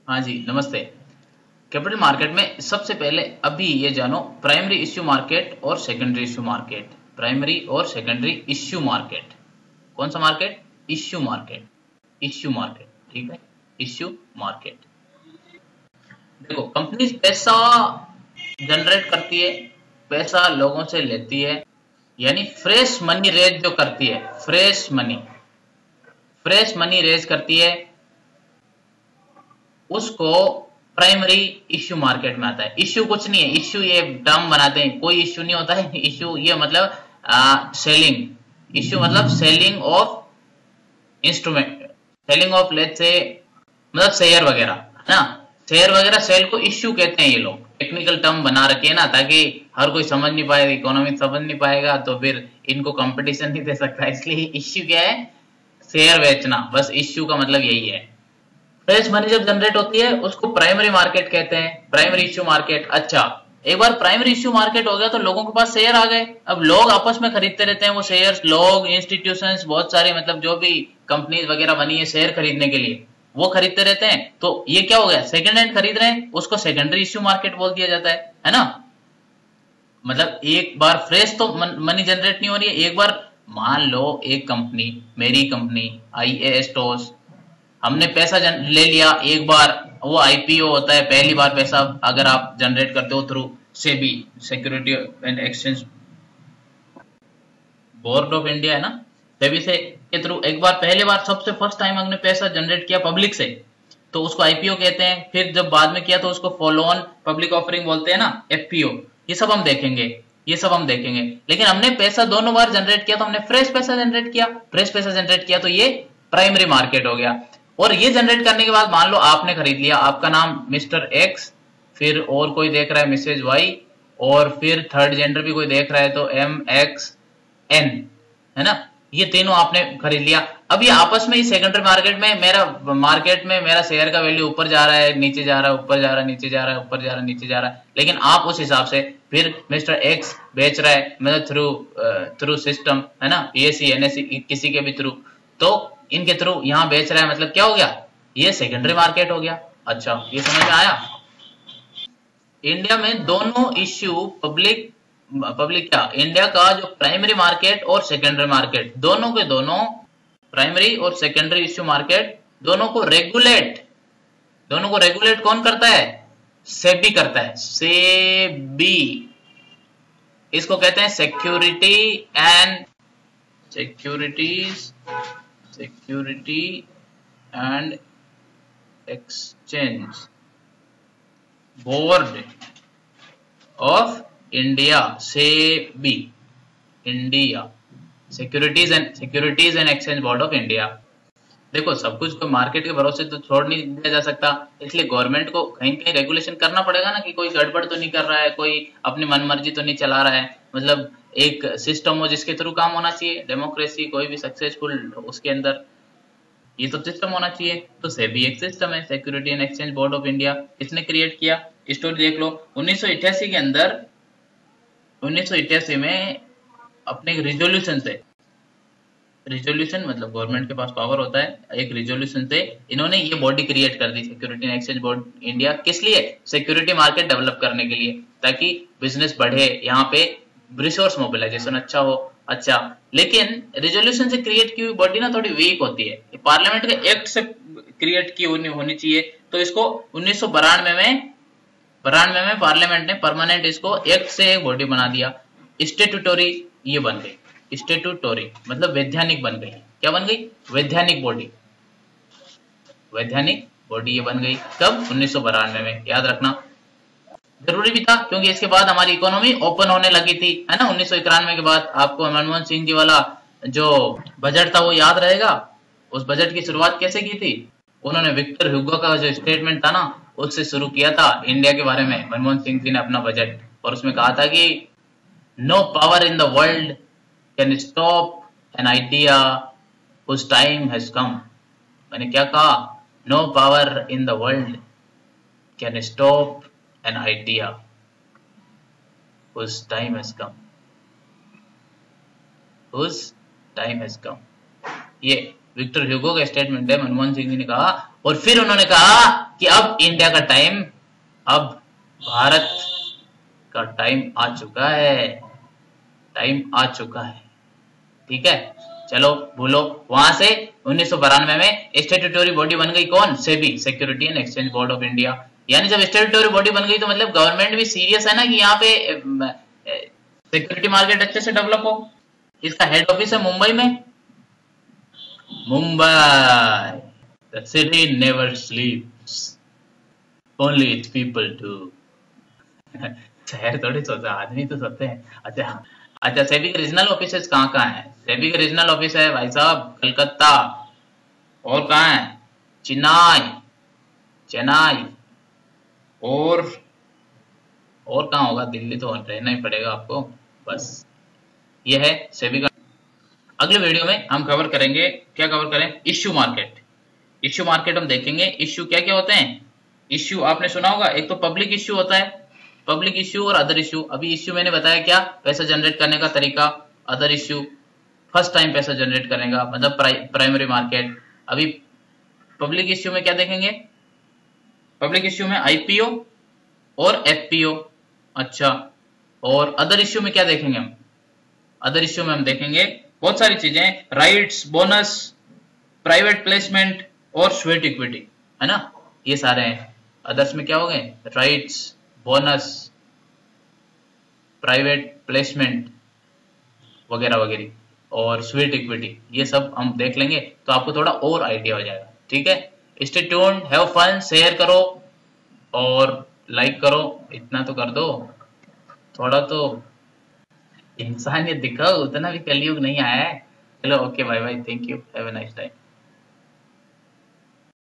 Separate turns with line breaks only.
हाँ जी, नमस्ते। Capital market में सबसे पहले अभी ये जानो, प्राइमरी इश्यू मार्केट और सेकेंडरी इश्यू मार्केट। प्राइमरी और सेकेंडरी इश्यू मार्केट। कौन सा market? Issue market. Issue market, ठीक है। Issue market. देखो, कंपनी पैसा जनरेट करती है, पैसा लोगों से लेती है, यानी फ्रेश मनी रेज जो करती है, फ्रेश मनी रेज करती है, उसको प्राइमरी इश्यू मार्केट में आता है। इश्यू कुछ नहीं है, इश्यू ये टर्म बनाते हैं, कोई इश्यू नहीं होता है। इश्यू ये मतलब सेलिंग। इश्यू मतलब selling of instrument, selling of let's say मतलब शेयर वगैरह, है ना। शेयर वगैरह सेल को इश्यू कहते हैं। ये लोग टेक्निकल टर्म बना रखे है ना, ताकि हर कोई समझ नहीं पाए, इकोनॉमिक समझ नहीं पाएगा तो फिर इनको कंपटीशन नहीं दे सकता। इसलिए इश्यू क्या है? शेयर बेचना। बस इश्यू का मतलब यही है। फ्रेश मनी जब जनरेट होती है उसको प्राइमरी मार्केट कहते हैं, प्राइमरी इश्यू मार्केट। अच्छा, एक बार प्राइमरी इश्यू मार्केट हो गया तो लोगों के पास शेयर आ गए। अब लोग आपस में खरीदते रहते हैं वो शेयर्स, लोग, इंस्टीट्यूशंस, बहुत सारे, मतलब जो भी कंपनीज वगैरह बनी है शेयर खरीदने के लिए, वो खरीदते रहते हैं। तो ये क्या हो गया? सेकंड हैंड खरीद रहे हैं, उसको सेकेंडरी इश्यू मार्केट बोल दिया जाता है ना। मतलब एक बार फ्रेश तो मनी जनरेट नहीं हो रही है। एक बार मान लो एक कंपनी, मेरी कंपनी आईए स्टोर्स, हमने पैसा ले लिया एक बार। वो आईपीओ होता है, पहली बार पैसा अगर आप जनरेट करते हो through SEBI, security and exchange board of India, है ना, सेबी से के थ्रू एक बार, पहली बार, सबसे फर्स्ट टाइम हमने पैसा जनरेट किया पब्लिक से, तो उसको आईपीओ कहते हैं। फिर जब बाद में किया तो उसको फॉलो ऑन पब्लिक ऑफरिंग बोलते हैं ना, एफपीओ। ये सब हम देखेंगे, ये सब हम देखेंगे। लेकिन हमने पैसा दोनों बार जनरेट किया, तो हमने फ्रेश पैसा जनरेट किया, फ्रेश पैसा जनरेट किया, तो ये प्राइमरी मार्केट हो गया। और ये जनरेट करने के बाद मान लो आपने खरीद लिया, आपका नाम मिस्टर एक्स, फिर और कोई देख रहा है मिसेज वाई, और फिर थर्ड जेंडर भी कोई देख रहा है तो एम एक्स एन, है ना। ये तीनों आपने खरीद लिया। अब ये आपस में ही सेकेंडरी मार्केट में मेरा शेयर का वैल्यू ऊपर जा रहा है, नीचे जा रहा है, ऊपर जा रहा है, नीचे जा रहा है, ऊपर जा रहा है, नीचे जा रहा है। लेकिन आप उस हिसाब से फिर मिस्टर एक्स बेच रहा है, मतलब थ्रू थ्रू सिस्टम, है ना, पीएससी एनएससी किसी के भी थ्रू, तो इनके थ्रू यहाँ बेच रहा है। मतलब क्या हो गया? ये सेकेंडरी मार्केट हो गया। अच्छा, ये समझ में आया? इंडिया में दोनों इश्यू पब्लिक, पब्लिक क्या, इंडिया का जो प्राइमरी मार्केट और सेकेंडरी मार्केट, दोनों के दोनों, प्राइमरी और सेकेंडरी इश्यू मार्केट, दोनों को रेगुलेट कौन करता है? सेबी करता है। सेबी, इसको कहते हैं security and securities security and exchange board of India, SEBI, India, securities and exchange board of India. देखो, सब कुछ को मार्केट के भरोसे तो छोड़ नहीं दिया जा सकता, इसलिए गवर्नमेंट को कहीं कहीं रेगुलेशन करना पड़ेगा ना, कि कोई गड़बड़ तो नहीं कर रहा है, कोई अपनी मनमर्जी तो नहीं चला रहा है। मतलब एक सिस्टम हो जिसके थ्रू काम होना चाहिए, डेमोक्रेसी, कोई भी सक्सेसफुल उसके अंदर ये सब सिस्टम होना चाहिए। तो सेबी एक सिस्टम है, security and exchange board of India, इसने क्रिएट किया। स्टोरी देख लो, 1988 के अंदर, 1988 में अपने एक रिजोल्यूशन से, रिजोल्यूशन मतलब गवर्नमेंट के पास पावर होता है, एक रिजोल्यूशन से इन्होंने ये बॉडी क्रिएट कर दी, security and exchange board India. किस लिए? सिक्योरिटी मार्केट डेवलप करने के लिए, ताकि बिजनेस बढ़े, यहाँ पे रिसोर्स मोबिलाइजेशन अच्छा हो। अच्छा, लेकिन रिजोल्यूशन से क्रिएट की हुई बॉडी ना थोड़ी वीक होती है, पार्लियामेंट के एक्ट से क्रिएट की होनी चाहिए। तो इसको 1992 में पार्लियामेंट ने परमानेंट इसको एक्ट से एक बॉडी बना दिया, स्टेटूटोरी ये बन गई। स्टेटूटोरी मतलब वैधानिक बन गई। क्या बन गई? वैधानिक बॉडी, वैधानिक बॉडी ये बन गई। कब? 1992 में, याद रखना। जरूरी भी था, क्योंकि इसके बाद हमारी इकोनॉमी ओपन होने लगी थी, है ना। 1991 के बाद आपको मनमोहन सिंह जी वाला जो बजट था वो याद रहेगा। उस बजट की शुरुआत कैसे की थी? उन्होंने विक्टर ह्यूगो का जो स्टेटमेंट था ना, उससे शुरू किया था इंडिया के बारे में मनमोहन सिंह जी ने अपना बजट। और उसमें कहा था कि no power in the world can stop an idea whose time has come. मैंने क्या कहा? No power in the world can stop an idea whose time has come, whose time has come. ये Victor ह्यूगो का statement है। मनमोहन सिंह जी ने कहा और फिर उन्होंने कहा कि अब इंडिया का टाइम, अब भारत का टाइम आ चुका है, टाइम आ चुका है। ठीक है, चलो भूलो। वहां से 1992 में स्टेट्यूटरी बॉडी बन गई, कौन? SEBI, security and exchange board of India. यानी जब स्टेट्यूटरी बॉडी बन गई तो मतलब गवर्नमेंट भी सीरियस है ना कि यहाँ पे सिक्योरिटी मार्केट अच्छे से डेवलप हो। इसका हेड ऑफिस है मुंबई में। Mumbai, the city never स्लीप्स, only it's people do. शहर थोड़ी सोते हैं, आदमी तो सोते हैं। अच्छा अच्छा, सेबी के रीजनल ऑफिस कहाँ कहाँ है? सेबी के रीजनल ऑफिस है भाई साहब कलकत्ता, और कहाँ है? चेन्नई, चेन्नई, और कहाँ होगा? दिल्ली तो रहना ही पड़ेगा आपको। बस ये है सेबी का। अगले वीडियो में हम कवर करेंगे, क्या कवर करें? Issue market. इश्यू मार्केट हम देखेंगे इश्यू क्या क्या होते हैं। इश्यू आपने सुना होगा, एक तो पब्लिक इश्यू होता है, पब्लिक इश्यू और अदर इश्यू। अभी इश्यू मैंने बताया क्या, पैसा जनरेट करने का तरीका। अदर इश्यू फर्स्ट टाइम पैसा जनरेट करेगा, मतलब प्राइमरी मार्केट। अभी पब्लिक इश्यू में क्या देखेंगे? पब्लिक इश्यू में आईपीओ और एफपीओ। अच्छा, और अदर इश्यू में क्या देखेंगे हम? अदर इश्यू में हम देखेंगे बहुत सारी चीजें, राइट्स, बोनस, प्राइवेट प्लेसमेंट और स्वेट इक्विटी, है ना? ये सारे हैं। अदर्स में क्या हो गए? राइट्स, बोनस, प्राइवेट प्लेसमेंट वगैरह वगैरह और स्वेट इक्विटी, ये सब हम देख लेंगे तो आपको थोड़ा और आइडिया हो जाएगा। ठीक है, stay tuned, have fun, share करो और लाइक करो, इतना तो कर दो। थोड़ा तो इंसानियत दिखाओ, उतना भी कलयुग नहीं आया है। चलो okay, bye bye, thank you, have a nice time.